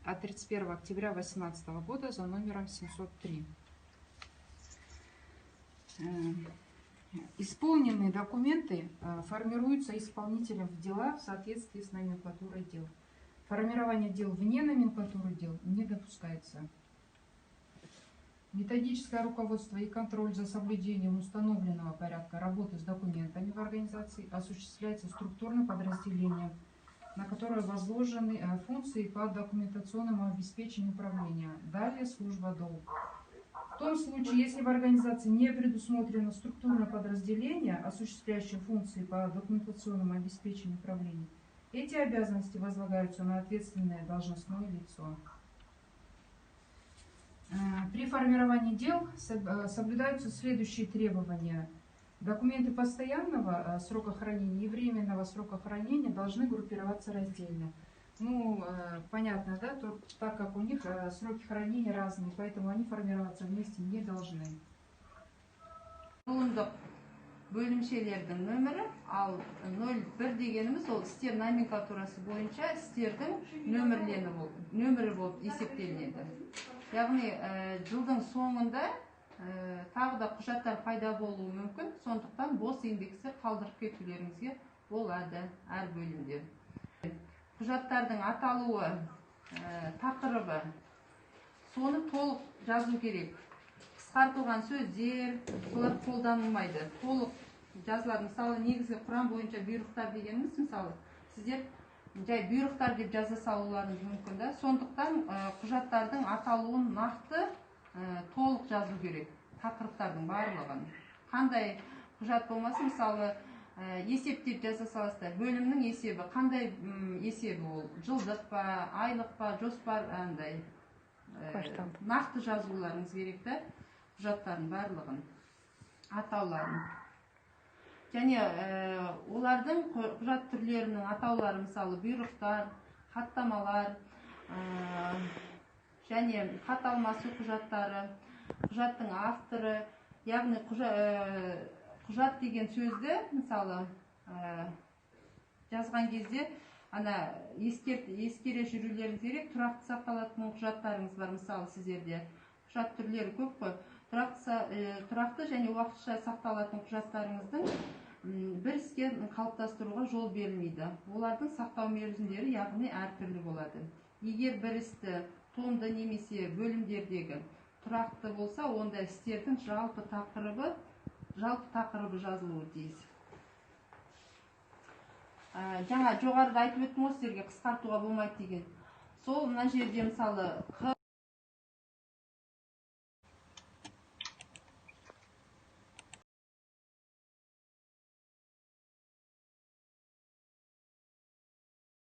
от 31 октября 2018 года за номером 703. Исполненные документы формируются исполнителем в дела в соответствии с номенклатурой дел. Формирование дел вне номенклатуры дел не допускается. Методическое руководство и контроль за соблюдением установленного порядка работы с документами в организации осуществляется структурным подразделением, на которое возложены функции по документационному обеспечению управления. Далее служба ДОУ. В том случае, если в организации не предусмотрено структурное подразделение, осуществляющее функции по документационному обеспечению управления, эти обязанности возлагаются на ответственное должностное лицо. При формировании дел соблюдаются следующие требования. Документы постоянного срока хранения и временного срока хранения должны группироваться раздельно. Понятно, да, так как у них сроки хранения разные, поэтому они формироваться вместе не должны. Бөлімшелердің нөмірі, ал 01 дегеніміз ол істер номенклатурасы бойынша істердің нөмірі болып есептелінеді. Яғни жылдың соңында тағы да құжаттар пайда болуы мүмкін, сондықтан бос индекстер қалдырып кетулеріңізге болады әр бөлімде. Құжаттардың аталуы, тақырыбы, соны толық жазу керек. Қысқартылған сөздер, солар қолданылмайды. Толық жазылады. Мысалы, негізгі құрам бойынша бұйрықтар дегеніміз, мысалы, сіздер жай бұйрықтар деп жаза салуларыңыз мүмкін да. Сондықтан құжаттардың аталуын нақты толық жазу керек. Тақырыптардың барлығын. Қандай құжат болмасын, мысалы, есеп деп жаза саласыздар. Бөлімнің есебі, қандай есебі ол? Жылдық па, айлық па, жоспар андай. Нақты жазуларыңыз керек та. Құжаттардың барлығын, атауларын. Және олардың құжат түрлерінің атаулары, мысалы, бұйрықтар, хаттамалар, және хат алмасу құжаттары, құжаттың авторы, яғни құжат деген сөзді, мысалы, жазған кезде ескере жүрулеріңіз керек, тұрақты сақталатын құжаттарыңыз бар, мысалы, сіздерде. Құжат түрлері көп қой. Тұрақты және уақытша сақталатын құжаттарыңыздың бір іске қалыптастыруға жол берілмейді. Олардың сақтау мерзімдері яғни әртүрлі болады. Егер бір істі томды немесе бөлімдердегі тұрақты болса, онда істердің жалпы тақырыбы жазылуы тиіс. Жаңа жоғарыда айтып өттім ғой сіздерге, қысқартуға болмайды деген. Сол мына жерде мысалы